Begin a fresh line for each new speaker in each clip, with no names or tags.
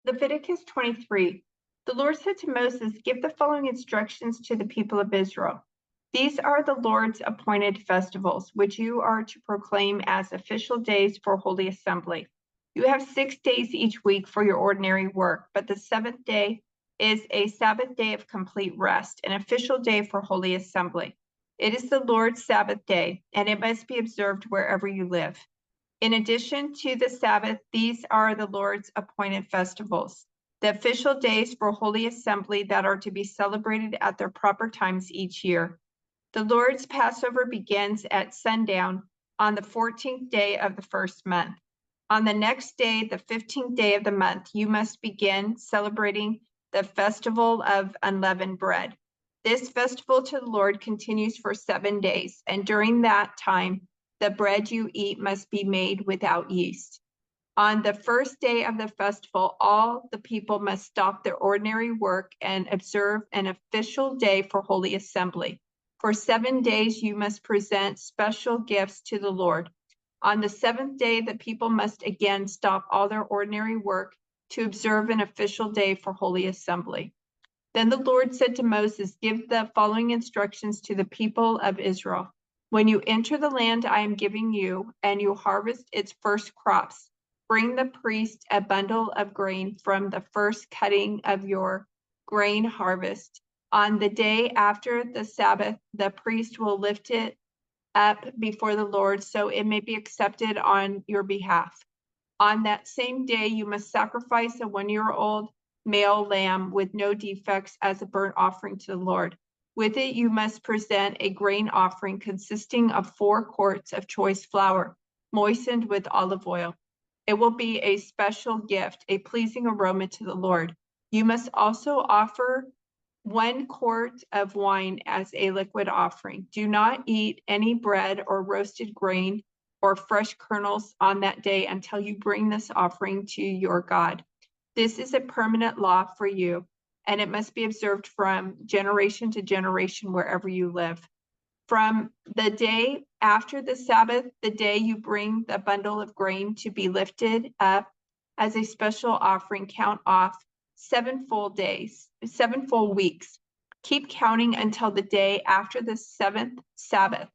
Leviticus 23. The Lord said to Moses, "Give the following instructions to the people of Israel. These are the Lord's appointed festivals, which you are to proclaim as official days for Holy Assembly. You have 6 days each week for your ordinary work, but the seventh day is a Sabbath day of complete rest, an official day for Holy Assembly. It is the Lord's Sabbath day, and it must be observed wherever you live. In addition to the Sabbath, these are the Lord's appointed festivals, the official days for Holy Assembly that are to be celebrated at their proper times each year. The Lord's Passover begins at sundown on the 14th day of the first month. On the next day, the 15th day of the month, you must begin celebrating the festival of unleavened bread. This festival to the Lord continues for 7 days, and during that time, the bread you eat must be made without yeast. On the first day of the festival, all the people must stop their ordinary work and observe an official day for Holy Assembly. For 7 days, you must present special gifts to the Lord. On the seventh day, the people must again stop all their ordinary work to observe an official day for Holy Assembly. Then the Lord said to Moses, "Give the following instructions to the people of Israel. When you enter the land I am giving you, and you harvest its first crops, bring the priest a bundle of grain from the first cutting of your grain harvest. On the day after the Sabbath, the priest will lift it up before the Lord, so it may be accepted on your behalf. On that same day, you must sacrifice a 1-year-old male lamb with no defects as a burnt offering to the Lord. With it, you must present a grain offering consisting of 4 quarts of choice flour, moistened with olive oil. It will be a special gift, a pleasing aroma to the Lord. You must also offer 1 quart of wine as a liquid offering. Do not eat any bread or roasted grain or fresh kernels on that day until you bring this offering to your God. This is a permanent law for you, and it must be observed from generation to generation wherever you live. From the day after the Sabbath, the day you bring the bundle of grain to be lifted up as a special offering, count off 7 full days, 7 full weeks. Keep counting until the day after the 7th Sabbath,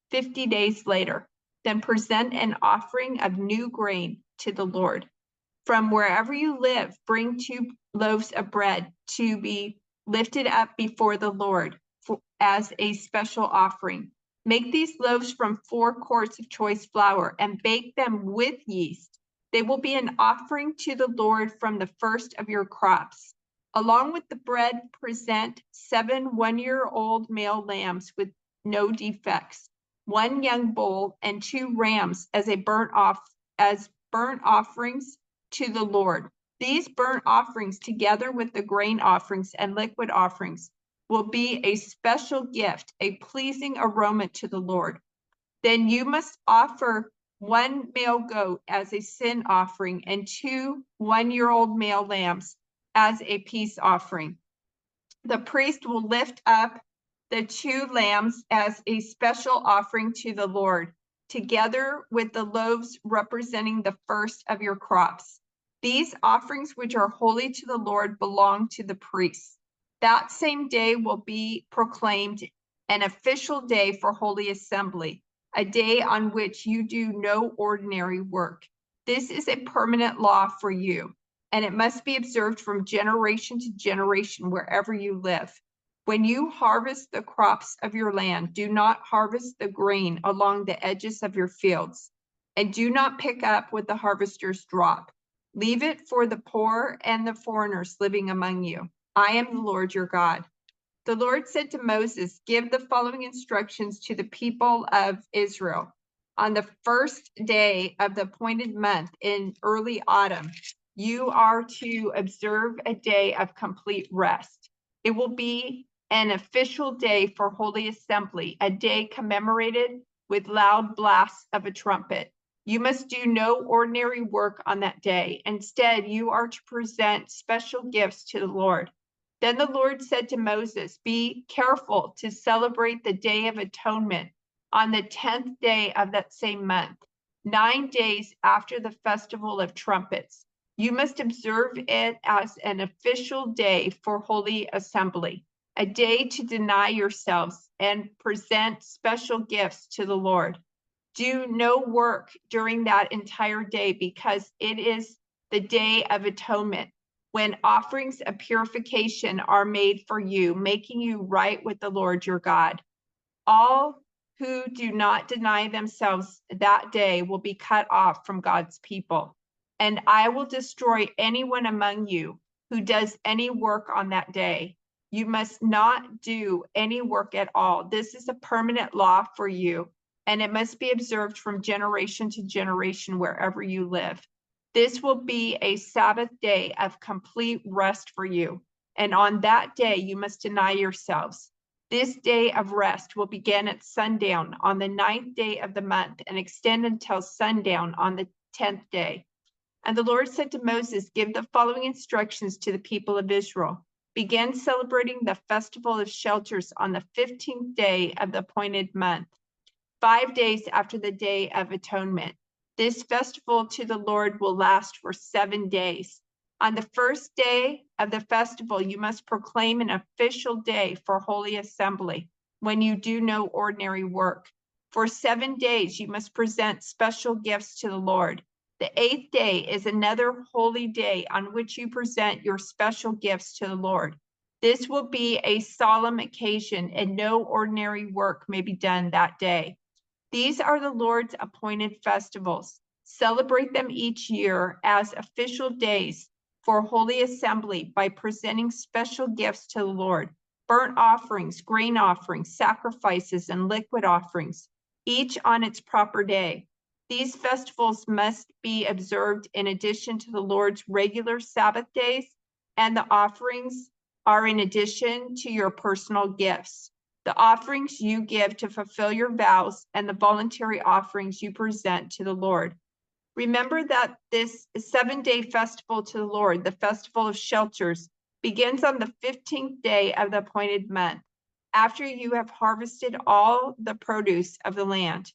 50 days later. Then present an offering of new grain to the Lord. From wherever you live, bring 2 loaves of bread to be lifted up before the Lord as a special offering. Make these loaves from 4 quarts of choice flour and bake them with yeast. They will be an offering to the Lord from the first of your crops. Along with the bread, present 7 1-year-old male lambs with no defects, 1 young bull, and 2 rams as burnt offerings to the Lord. These burnt offerings, together with the grain offerings and liquid offerings, will be a special gift, a pleasing aroma to the Lord. Then you must offer 1 male goat as a sin offering and 2 1-year-old male lambs as a peace offering. The priest will lift up the 2 lambs as a special offering to the Lord, together with the loaves representing the first of your crops. These offerings, which are holy to the Lord, belong to the priests. That same day will be proclaimed an official day for Holy Assembly, a day on which you do no ordinary work. This is a permanent law for you, and it must be observed from generation to generation wherever you live. When you harvest the crops of your land, do not harvest the grain along the edges of your fields, and do not pick up what the harvesters drop. Leave it for the poor and the foreigners living among you. I am the Lord your God." The Lord said to Moses, "Give the following instructions to the people of Israel. On the first day of the appointed month in early autumn, you are to observe a day of complete rest. It will be an official day for Holy Assembly, a day commemorated with loud blasts of a trumpet. You must do no ordinary work on that day. Instead, you are to present special gifts to the Lord." Then the Lord said to Moses, "Be careful to celebrate the Day of Atonement on the 10th day of that same month, 9 days after the Festival of Trumpets. You must observe it as an official day for holy assembly, a day to deny yourselves and present special gifts to the Lord. Do no work during that entire day because it is the Day of Atonement, when offerings of purification are made for you, making you right with the Lord your God. All who do not deny themselves that day will be cut off from God's people. And I will destroy anyone among you who does any work on that day. You must not do any work at all. This is a permanent law for you, and it must be observed from generation to generation wherever you live. This will be a Sabbath day of complete rest for you. And on that day, you must deny yourselves. This day of rest will begin at sundown on the 9th day of the month and extend until sundown on the 10th day. And the Lord said to Moses, give the following instructions to the people of Israel. Begin celebrating the festival of shelters on the 15th day of the appointed month, 5 days after the Day of Atonement. This festival to the Lord will last for 7 days. On the first day of the festival, you must proclaim an official day for holy assembly when you do no ordinary work. For 7 days, you must present special gifts to the Lord. The 8th day is another holy day on which you present your special gifts to the Lord. This will be a solemn occasion, and no ordinary work may be done that day. These are the Lord's appointed festivals. Celebrate them each year as official days for holy assembly by presenting special gifts to the Lord, burnt offerings, grain offerings, sacrifices, and liquid offerings, each on its proper day. These festivals must be observed in addition to the Lord's regular Sabbath days, and the offerings are in addition to your personal gifts. The offerings you give to fulfill your vows and the voluntary offerings you present to the Lord. Remember that this 7-day festival to the Lord, the festival of shelters, begins on the 15th day of the appointed month, after you have harvested all the produce of the land.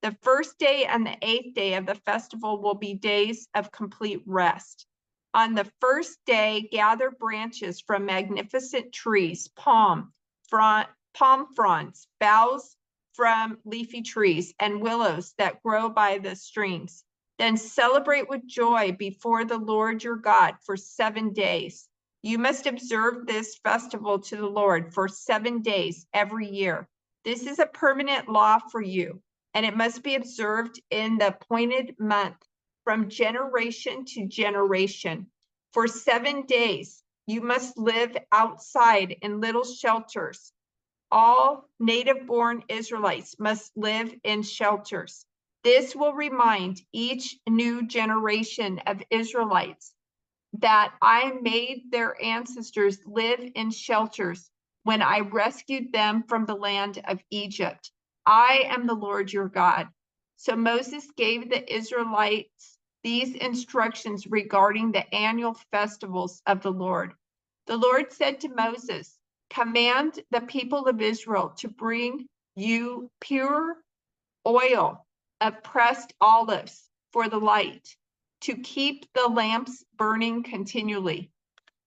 The first day and the 8th day of the festival will be days of complete rest. On the first day, gather branches from magnificent trees, palm fronds, boughs from leafy trees, and willows that grow by the streams. Then celebrate with joy before the Lord your God for 7 days. You must observe this festival to the Lord for 7 days every year. This is a permanent law for you, and it must be observed in the appointed month from generation to generation. For 7 days, you must live outside in little shelters. All native-born Israelites must live in shelters. This will remind each new generation of Israelites that I made their ancestors live in shelters when I rescued them from the land of Egypt. I am the Lord your God. So Moses gave the Israelites these instructions regarding the annual festivals of the Lord. The Lord said to Moses, command the people of Israel to bring you pure oil of pressed olives for the light, to keep the lamps burning continually.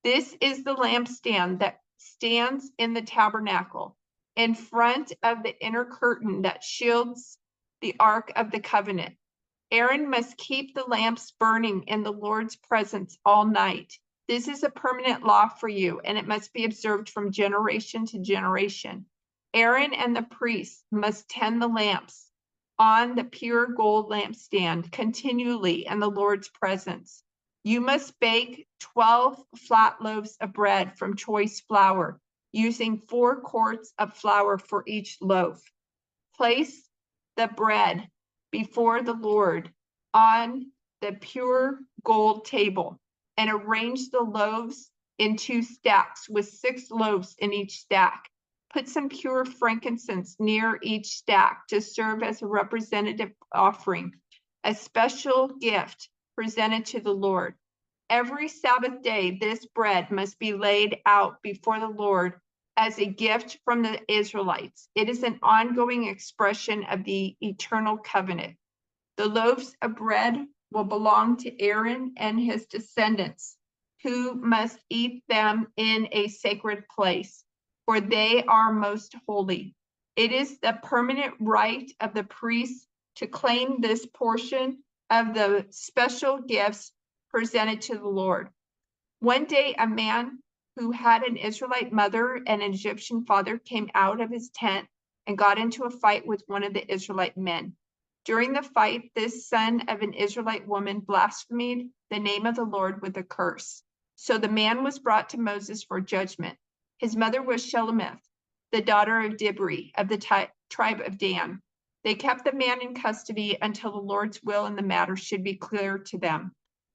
This is the lampstand that stands in the tabernacle in front of the inner curtain that shields the Ark of the Covenant. Aaron must keep the lamps burning in the Lord's presence all night. This is a permanent law for you, and it must be observed from generation to generation. Aaron and the priests must tend the lamps on the pure gold lampstand continually in the Lord's presence. You must bake 12 flat loaves of bread from choice flour, using 4 quarts of flour for each loaf. Place the bread before the Lord on the pure gold table and arrange the loaves in 2 stacks with 6 loaves in each stack. Put some pure frankincense near each stack to serve as a representative offering, a special gift presented to the Lord. Every Sabbath day, this bread must be laid out before the Lord as a gift from the Israelites. It is an ongoing expression of the eternal covenant. The loaves of bread will belong to Aaron and his descendants, who must eat them in a sacred place, for they are most holy. It is the permanent right of the priests to claim this portion of the special gifts presented to the Lord. One day, a man who had an Israelite mother and an Egyptian father came out of his tent and got into a fight with one of the Israelite men. During the fight, this son of an Israelite woman blasphemed the name of the Lord with a curse. So the man was brought to Moses for judgment. His mother was Shelomith, the daughter of Dibri of the tribe of Dan. They kept the man in custody until the Lord's will in the matter should be clear to them.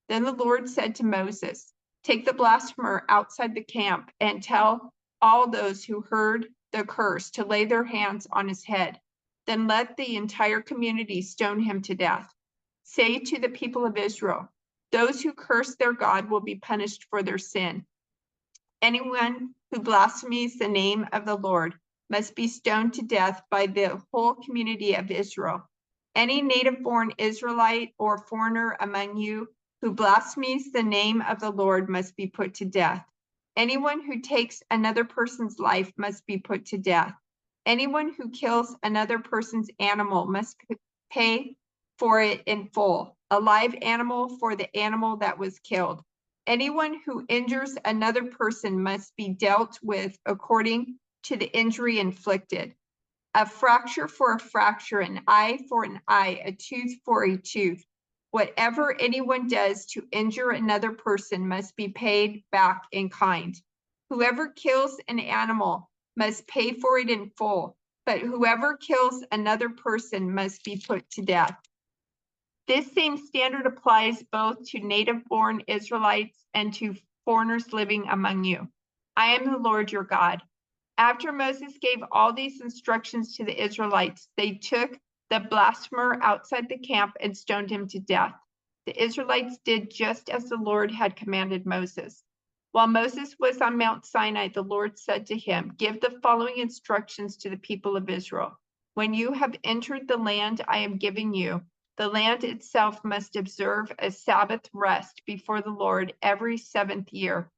Then the Lord said to Moses, "Take the blasphemer outside the camp and tell all those who heard the curse to lay their hands on his head. Then let the entire community stone him to death. Say to the people of Israel, those who curse their God will be punished for their sin. Anyone who blasphemes the name of the Lord must be stoned to death by the whole community of Israel. Any native-born Israelite or foreigner among you who blasphemes the name of the Lord must be put to death. Anyone who takes another person's life must be put to death. Anyone who kills another person's animal must pay for it in full, a live animal for the animal that was killed. Anyone who injures another person must be dealt with according to the injury inflicted. A fracture for a fracture, an eye for an eye, a tooth for a tooth. Whatever anyone does to injure another person must be paid back in kind. Whoever kills an animal must pay for it in full, but whoever kills another person must be put to death. This same standard applies both to native-born Israelites and to foreigners living among you. I am the Lord your God. After Moses gave all these instructions to the Israelites, they took the blasphemer outside the camp and stoned him to death. The Israelites did just as the Lord had commanded Moses. While Moses was on Mount Sinai, the Lord said to him, "Give the following instructions to the people of Israel. When you have entered the land I am giving you, the land itself must observe a Sabbath rest before the Lord every 7th year.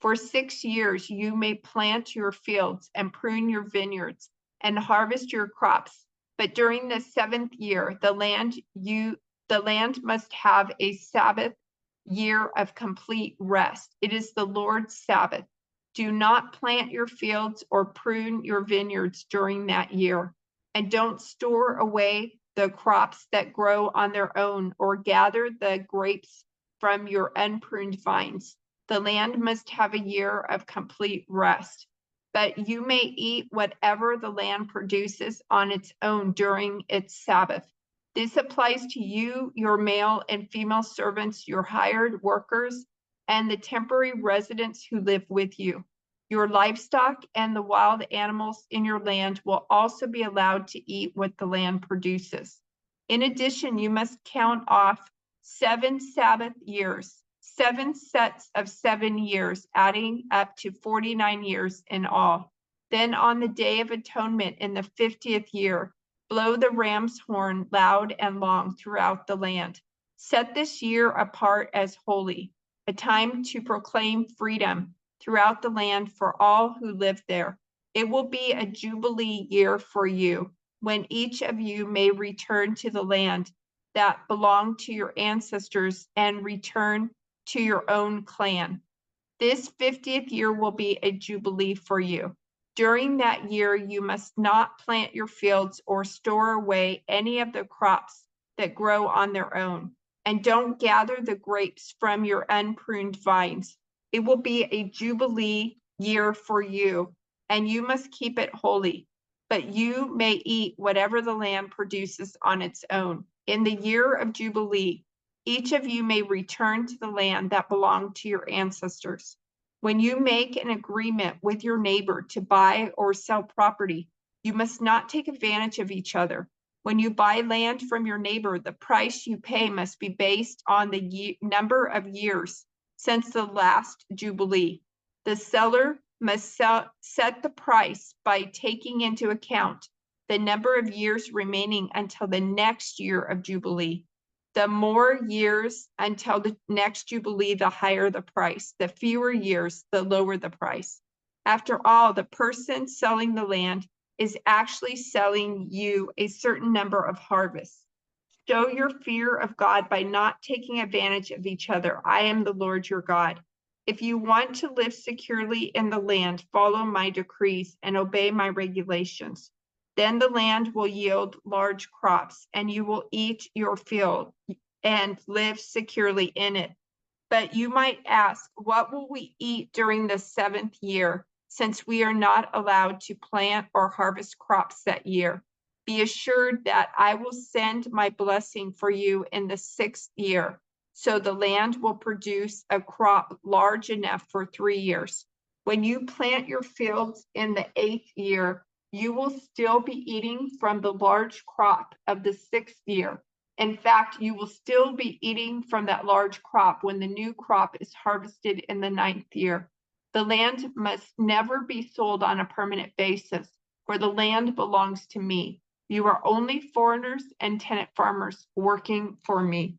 For 6 years you may plant your fields and prune your vineyards and harvest your crops. But during the 7th year, the land must have a Sabbath year of complete rest. It is the Lord's Sabbath. Do not plant your fields or prune your vineyards during that year, and don't store away the crops that grow on their own or gather the grapes from your unpruned vines. The land must have a year of complete rest, but you may eat whatever the land produces on its own during its Sabbath. This applies to you, your male and female servants, your hired workers, and the temporary residents who live with you. Your livestock and the wild animals in your land will also be allowed to eat what the land produces. In addition, you must count off 7 Sabbath years, 7 sets of 7 years, adding up to 49 years in all. Then on the Day of Atonement in the 50th year, blow the ram's horn loud and long throughout the land. Set this year apart as holy, a time to proclaim freedom throughout the land for all who live there. It will be a jubilee year for you, when each of you may return to the land that belonged to your ancestors and return to your own clan. This 50th year will be a jubilee for you. During that year, you must not plant your fields or store away any of the crops that grow on their own, and don't gather the grapes from your unpruned vines. It will be a jubilee year for you, and you must keep it holy, but you may eat whatever the land produces on its own. In the year of jubilee, each of you may return to the land that belonged to your ancestors. When you make an agreement with your neighbor to buy or sell property, you must not take advantage of each other. When you buy land from your neighbor, the price you pay must be based on the number of years since the last jubilee. The seller must set the price by taking into account the number of years remaining until the next year of jubilee. The more years until the next Jubilee, the higher the price. The fewer years, the lower the price. After all, the person selling the land is actually selling you a certain number of harvests. Show your fear of God by not taking advantage of each other. I am the Lord your God. If you want to live securely in the land, follow my decrees and obey my regulations. Then the land will yield large crops, and you will eat your fill and live securely in it. But you might ask, what will we eat during the 7th year, since we are not allowed to plant or harvest crops that year? Be assured that I will send my blessing for you in the 6th year, so the land will produce a crop large enough for 3 years. When you plant your fields in the 8th year, you will still be eating from the large crop of the 6th year. In fact, you will still be eating from that large crop when the new crop is harvested in the 9th year. The land must never be sold on a permanent basis, for the land belongs to me. You are only foreigners and tenant farmers working for me.